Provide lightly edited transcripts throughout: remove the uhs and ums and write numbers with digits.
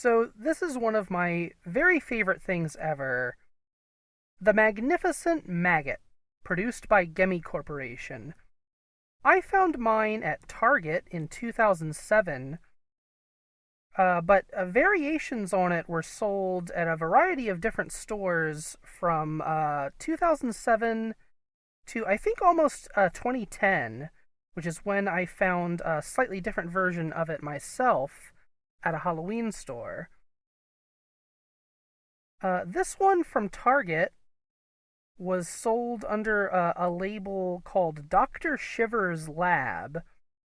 So this is one of my very favorite things ever. The Magnificent Maggot, produced by Gemmy Corporation. I found mine at Target in 2007, but variations on it were sold at a variety of different stores from 2007 to I think almost 2010, which is when I found a slightly different version of it myself at a Halloween store. This one from Target was sold under a label called Dr. Shiver's Lab,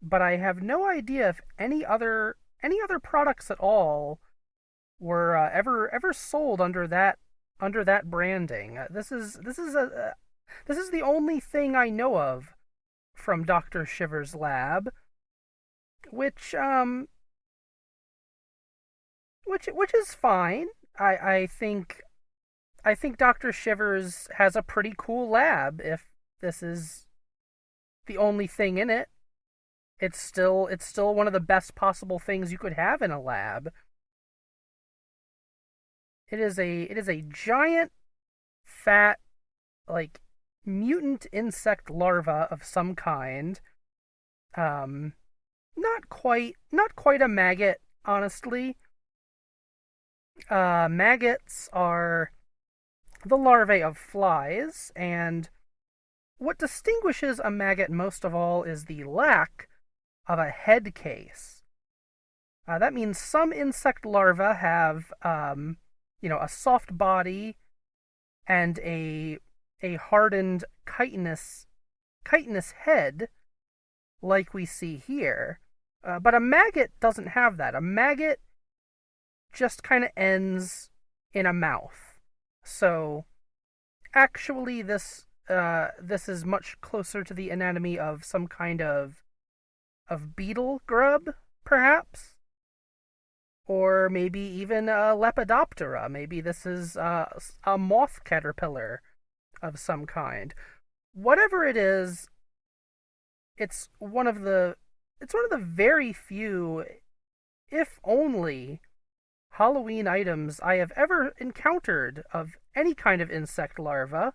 but I have no idea if any other products at all were ever sold under that branding. This is the only thing I know of from Dr. Shiver's Lab, which which is fine. I think Dr. Shivers has a pretty cool lab if this is the only thing in it. It's still one of the best possible things you could have in a lab. It is a giant fat like mutant insect larva of some kind. Um not quite a maggot, honestly. Maggots are the larvae of flies, and what distinguishes a maggot most of all is the lack of a head case. That means some insect larvae have, a soft body and a hardened chitinous head, like we see here. But a maggot doesn't have that. A maggot just kind of ends in a mouth. So actually, this is much closer to the anatomy of some kind of beetle grub, perhaps, or maybe even a Lepidoptera. Maybe this is a moth caterpillar of some kind. Whatever it is, it's one of the it's one of the very few, if only, Halloween items I have ever encountered of any kind of insect larva.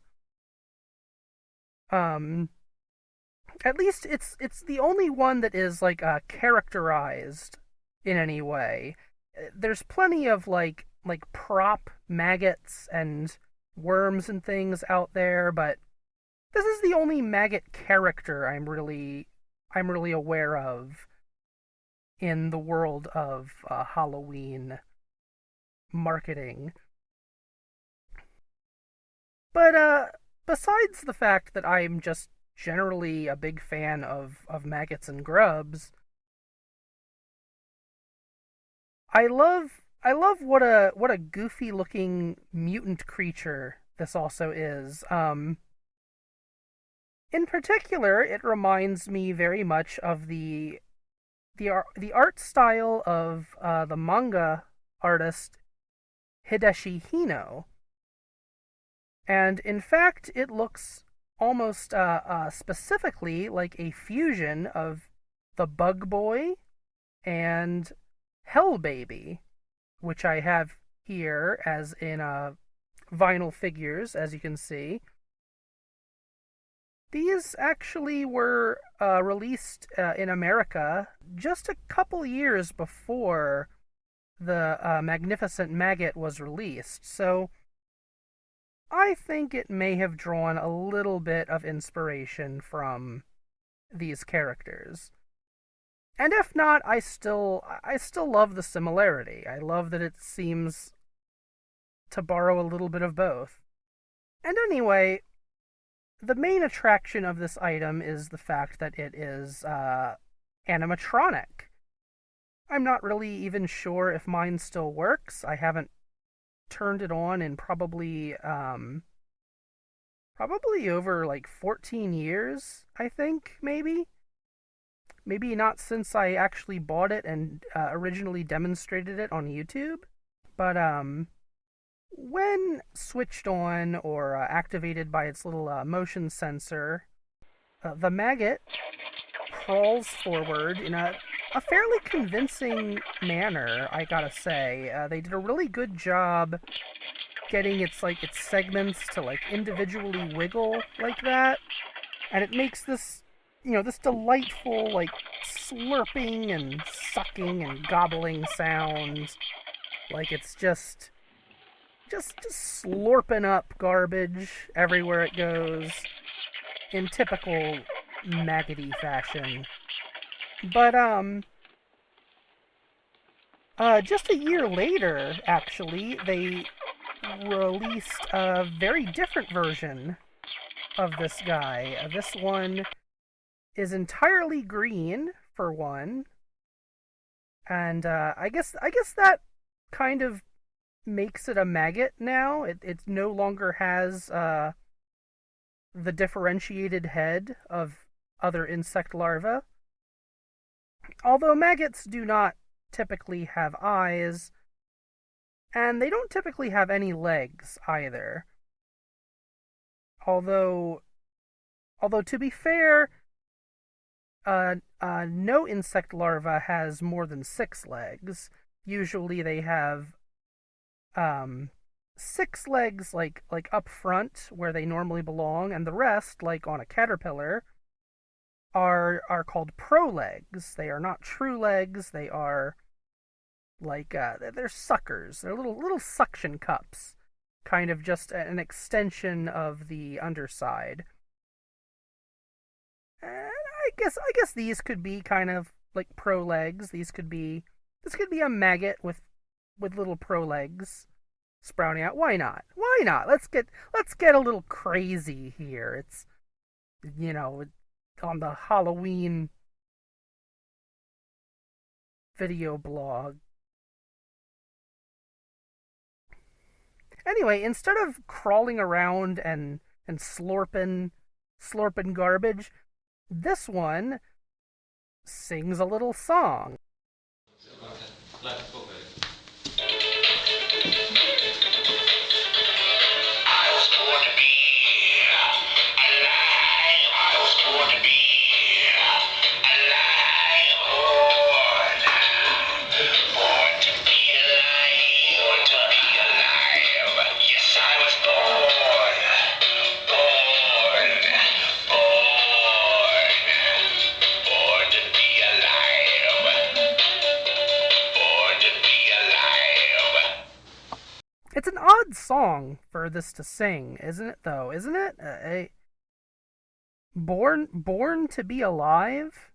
Um, at least it's the only one that is like characterized in any way. There's plenty of like prop maggots and worms and things out there, but this is the only maggot character I'm really aware of in the world of Halloween marketing. But besides the fact that I'm just generally a big fan of maggots and grubs, I love what a goofy looking mutant creature this also is. In particular, it reminds me very much of the art style of the manga artist Hideshi Hino. And in fact, it looks almost specifically like a fusion of the Bug Boy and Hell Baby, which I have here as in vinyl figures, as you can see. These actually were released in America just a couple years before the Magnificent Maggot was released, so I think it may have drawn a little bit of inspiration from these characters. And if not, I still love the similarity. I love that it seems to borrow a little bit of both. And anyway, the main attraction of this item is the fact that it is animatronic. I'm not really even sure if mine still works. I haven't turned it on in probably over like 14 years, I think, maybe not since I actually bought it and originally demonstrated it on YouTube. But when switched on or activated by its little motion sensor, the maggot crawls forward in a a fairly convincing manner, I gotta say. They did a really good job getting its segments to like individually wiggle like that, and it makes this this delightful like slurping and sucking and gobbling sound. Like it's just slurping up garbage everywhere it goes in typical maggoty fashion. But just a year later, actually, they released a very different version of this guy. This one is entirely green for one, and I guess that kind of makes it a maggot now. It no longer has the differentiated head of other insect larvae. Although maggots do not typically have eyes, and they don't typically have any legs either. Although, although to be fair, no insect larva has more than 6 legs. Usually, they have 6 legs, like up front where they normally belong, and the rest, like on a caterpillar, are called prolegs. They are not true legs. They are like they're suckers. They're little suction cups, kind of just an extension of the underside. And I guess these could be kind of like pro legs. This could be a maggot with little pro legs sprouting out. Why not? Why not? Let's get a little crazy here. It's you know on the Halloween video blog. Anyway, instead of crawling around and slurping garbage, this one sings a little song. I was born to be alive. I was born to be alive. Born to be alive. Born to be alive. Yes, I was born. Born. Born to be alive. Born to be alive. It's an odd song for this to sing, isn't it? Though, isn't it? Born to be alive.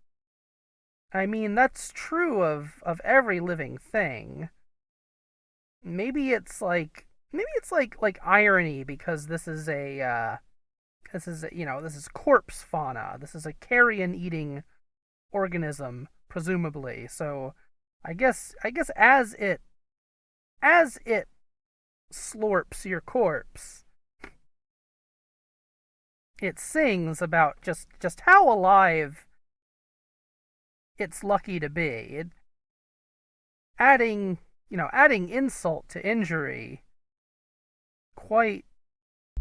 I mean, that's true of every living thing. Maybe it's like irony because this is corpse fauna. This is a carrion eating organism, presumably. So, I guess as it slurps your corpse, it sings about just how alive it's lucky to be. Adding insult to injury, quite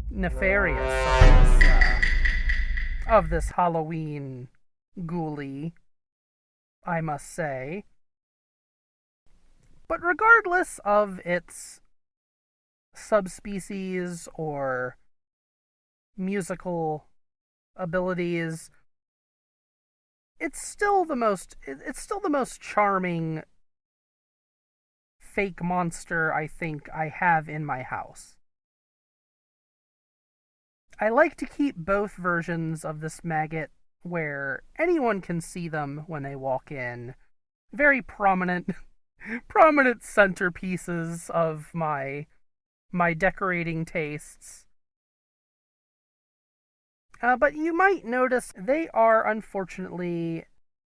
nefarious of this Halloween ghoulie, I must say. But regardless of its subspecies or musical abilities, it's still the most charming fake monster I think I have in my house. I like to keep both versions of this maggot where anyone can see them when they walk in. Very prominent prominent centerpieces of my decorating tastes. But you might notice they are unfortunately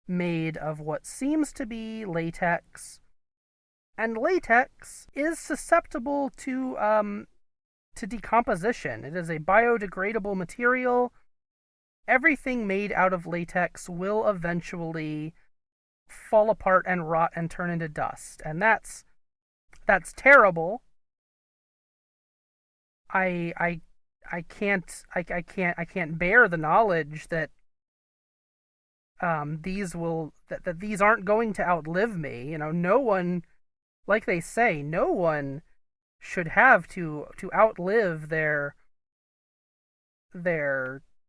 made of what seems to be latex, and latex is susceptible to decomposition. It is a biodegradable material. Everything made out of latex will eventually fall apart and rot and turn into dust, and that's terrible. I I can't bear the knowledge that that these aren't going to outlive me. No one, like they say, no one should have to outlive their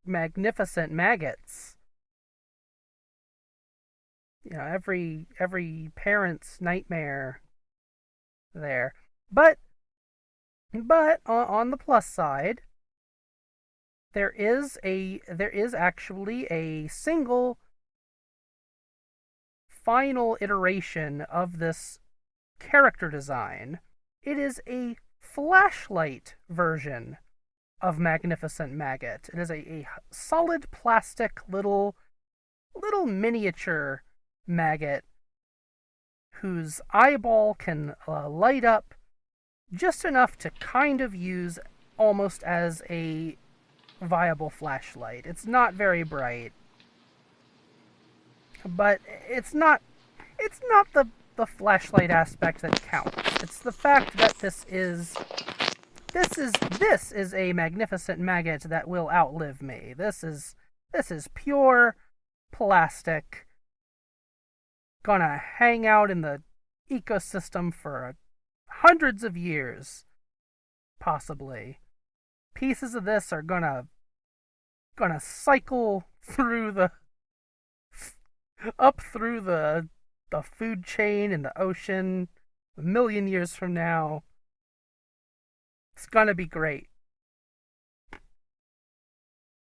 magnificent maggots. Every parent's nightmare there. But on the plus side, there is actually a single final iteration of this character design. It is a flashlight version of Magnificent Maggot. It is a solid plastic little miniature maggot whose eyeball can light up just enough to kind of use almost as a viable flashlight. It's not very bright, but it's not the flashlight aspect that counts. It's the fact that this is a magnificent maggot that will outlive me. This is pure plastic, gonna hang out in the ecosystem for hundreds of years, possibly. Pieces of this are gonna cycle through the up through the food chain in the ocean a million years from now. It's gonna be great.